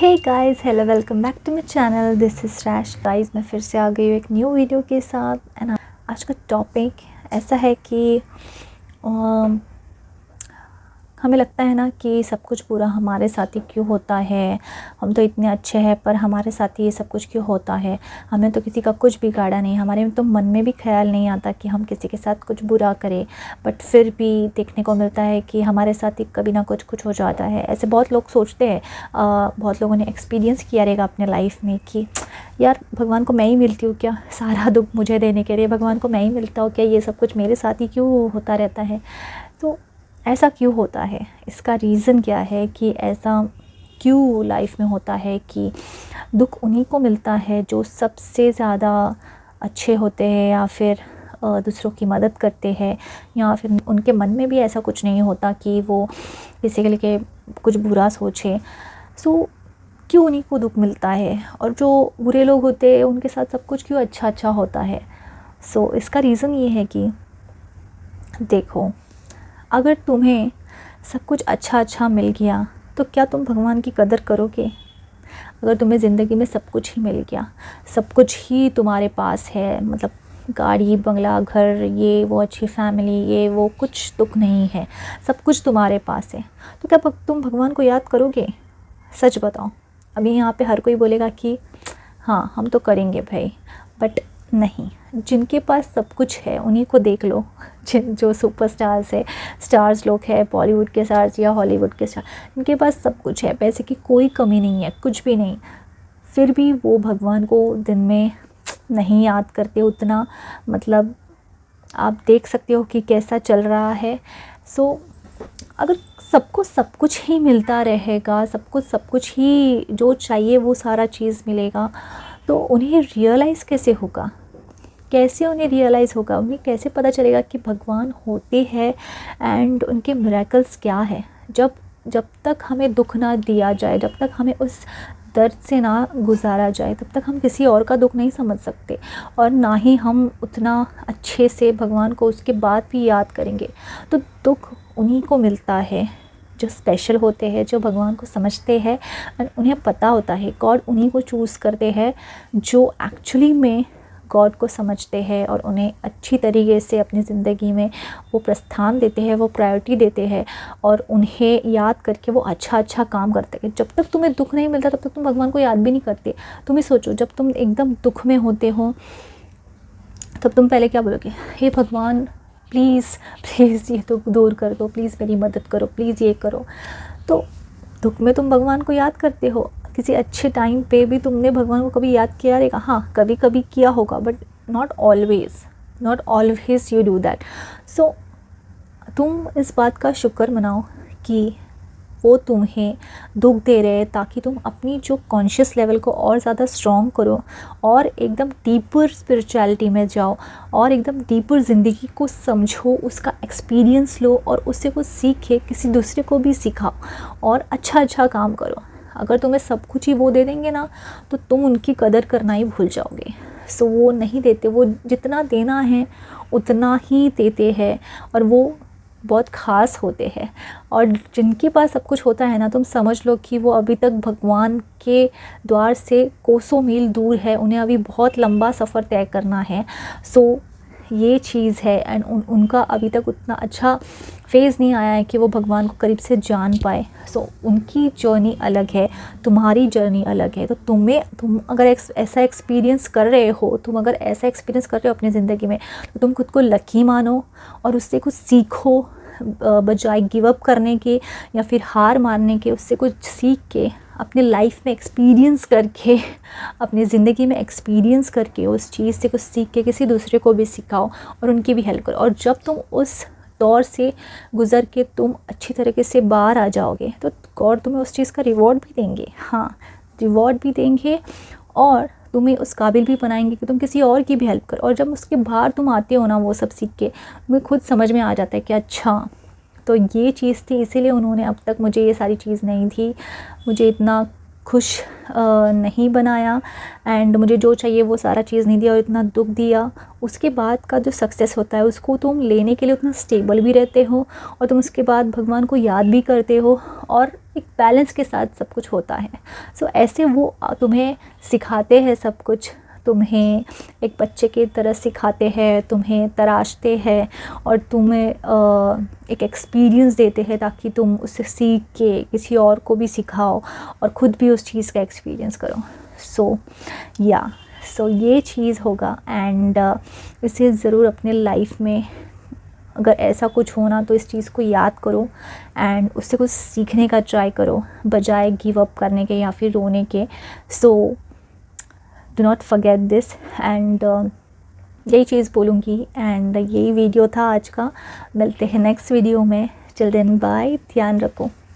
Hey guys, hello, welcome back to my channel. This is रैश। Guys, मैं फिर से आ गई हूँ एक न्यू वीडियो के साथ। एंड आज का टॉपिक ऐसा है कि हमें लगता है ना कि सब कुछ पूरा हमारे साथ ही क्यों होता है। हम तो इतने अच्छे हैं पर हमारे साथ ही ये सब कुछ क्यों होता है। हमें तो किसी का कुछ बिगाड़ा नहीं, हमारे तो मन में भी ख्याल नहीं आता कि हम किसी के साथ कुछ बुरा करें, बट फिर भी देखने को मिलता है कि हमारे साथ ही कभी ना कुछ हो जाता है। ऐसे बहुत लोग सोचते हैं, बहुत लोगों ने एक्सपीरियंस किया रहेगा अपने लाइफ में कि यार भगवान को मैं ही मिलती हूँ क्या सारा दुख मुझे देने के लिए, भगवान को मैं ही मिलता हूँ क्या, ये सब कुछ मेरे साथ ही क्यों होता रहता है। तो ऐसा क्यों होता है, इसका रीज़न क्या है कि ऐसा क्यों लाइफ में होता है कि दुख उन्हीं को मिलता है जो सबसे ज़्यादा अच्छे होते हैं या फिर दूसरों की मदद करते हैं, या फिर उनके मन में भी ऐसा कुछ नहीं होता कि वो किसी के लिए कुछ बुरा सोचे। सो क्यों उन्हीं को दुख मिलता है और जो बुरे लोग होते हैं उनके साथ सब कुछ क्यों अच्छा होता है। सो इसका रीज़न ये है कि देखो, अगर तुम्हें सब कुछ अच्छा मिल गया तो क्या तुम भगवान की कदर करोगे? अगर तुम्हें ज़िंदगी में सब कुछ ही मिल गया, सब कुछ ही तुम्हारे पास है, मतलब गाड़ी बंगला घर ये वो अच्छी फैमिली ये वो, कुछ दुख नहीं है, सब कुछ तुम्हारे पास है, तो क्या तुम भगवान को याद करोगे? सच बताओ। अभी यहाँ पे हर कोई बोलेगा कि हाँ हम तो करेंगे भाई, बट नहीं। जिनके पास सब कुछ है उन्हीं को देख लो। जो सुपरस्टार्स है, स्टार्स लोग हैं, बॉलीवुड के स्टार्स या हॉलीवुड के स्टार, इनके पास सब कुछ है, पैसे की कोई कमी नहीं है, कुछ भी नहीं, फिर भी वो भगवान को दिन में नहीं याद करते उतना। मतलब आप देख सकते हो कि कैसा चल रहा है। सो अगर सबको सब कुछ ही मिलता रहेगा, सबको सब कुछ ही जो चाहिए वो सारा चीज़ मिलेगा, तो उन्हें रियलाइज़ कैसे होगा? कैसे उन्हें रियलाइज़ होगा? उन्हें कैसे पता चलेगा कि भगवान होते हैं एंड उनके मिरेकल्स क्या है? जब तक हमें दुख ना दिया जाए, जब तक हमें उस दर्द से ना गुजारा जाए, तब तक हम किसी और का दुख नहीं समझ सकते, और ना ही हम उतना अच्छे से भगवान को उसके बाद भी याद करेंगे। तो दुख उन्हीं को मिलता है जो स्पेशल होते हैं, जो भगवान को समझते हैं, और उन्हें पता होता है गॉड उन्हीं को चूज़ करते हैं जो एक्चुअली में गॉड को समझते हैं, और उन्हें अच्छी तरीके से अपनी ज़िंदगी में वो प्रस्थान देते हैं, वो प्रायोरिटी देते हैं, और उन्हें याद करके वो अच्छा काम करते हैं। जब तक तुम्हें दुख नहीं मिलता तब तक तुम भगवान को याद भी नहीं करते। तुम ही सोचो, जब तुम एकदम दुख में होते हो तब तुम पहले क्या बोलोगे? हे भगवान प्लीज़ ये तो दूर कर दो, प्लीज़ मेरी मदद करो, प्लीज़ ये करो। तो दुख में तुम भगवान को याद करते हो, किसी अच्छे टाइम पे भी तुमने भगवान को कभी याद किया रहेगा? हाँ, कभी कभी किया होगा, but not always you do that. So तुम इस बात का शुक्र मनाओ कि वो तुम्हें दुख दे रहे हैं, ताकि तुम अपनी जो कॉन्शियस लेवल को और ज़्यादा स्ट्रॉन्ग करो, और एकदम डीपर स्पिरिचुअलिटी में जाओ, और एकदम डीपर ज़िंदगी को समझो, उसका एक्सपीरियंस लो, और उससे कुछ सीखे, किसी दूसरे को भी सिखाओ, और अच्छा काम करो। अगर तुम्हें सब कुछ ही वो दे देंगे ना, तो तुम उनकी कदर करना ही भूल जाओगे। सो वो नहीं देते, वो जितना देना है उतना ही देते हैं, और वो बहुत ख़ास होते हैं। और जिनके पास सब कुछ होता है ना, तुम समझ लो कि वो अभी तक भगवान के द्वार से कोसों मील दूर है, उन्हें अभी बहुत लंबा सफ़र तय करना है। सो ये चीज़ है, एंड उनका अभी तक उतना अच्छा फेज़ नहीं आया है कि वो भगवान को करीब से जान पाए। सो उनकी जर्नी अलग है, तुम्हारी जर्नी अलग है। तो तुम अगर ऐसा एक्सपीरियंस कर रहे हो, अपनी ज़िंदगी में, तो तुम खुद को लकी मानो, और उससे कुछ सीखो, बजाय गिव अप करने के या फिर हार मानने के। उससे कुछ सीख के, अपने लाइफ में एक्सपीरियंस करके, अपनी ज़िंदगी में एक्सपीरियंस करके, उस चीज़ से कुछ सीख के किसी दूसरे को भी सिखाओ और उनकी भी हेल्प करो। और जब तुम उस दौर से गुज़र के तुम अच्छी तरीके से बाहर आ जाओगे, तो गॉड तुम्हें उस चीज़ का रिवॉर्ड भी देंगे। हाँ, रिवॉर्ड भी देंगे, और तुम्हें उस काबिल भी बनाएंगे कि तुम किसी और की भी हेल्प करो। और जब उसके बाहर तुम आते हो ना, वो सब सीख के, तुम्हें खुद समझ में आ जाता है कि अच्छा तो ये चीज़ थी, इसीलिए उन्होंने अब तक मुझे ये सारी चीज़ नहीं थी, मुझे इतना खुश नहीं बनाया एंड मुझे जो चाहिए वो सारा चीज़ नहीं दिया और इतना दुख दिया, उसके बाद का जो सक्सेस होता है उसको तुम लेने के लिए उतना स्टेबल भी रहते हो और तुम उसके बाद भगवान को याद भी करते हो और एक बैलेंस के साथ सब कुछ होता है। सो ऐसे वो तुम्हें सिखाते हैं सब कुछ, तुम्हें एक बच्चे की तरह सिखाते हैं, तुम्हें तराशते हैं और तुम्हें एक एक्सपीरियंस देते हैं ताकि तुम उससे सीख के किसी और को भी सिखाओ और ख़ुद भी उस चीज़ का एक्सपीरियंस करो। सो ये चीज़ होगा एंड इसे ज़रूर अपने लाइफ में अगर ऐसा कुछ हो ना तो इस चीज़ को याद करो एंड उससे कुछ सीखने का ट्राई करो बजाय गिव अप करने के या फिर रोने के। So do not forget this and यही चीज़ बोलूँगी एंड यही वीडियो था आज का। मिलते हैं नेक्स्ट वीडियो में। टिल देन बाय, ध्यान रखो।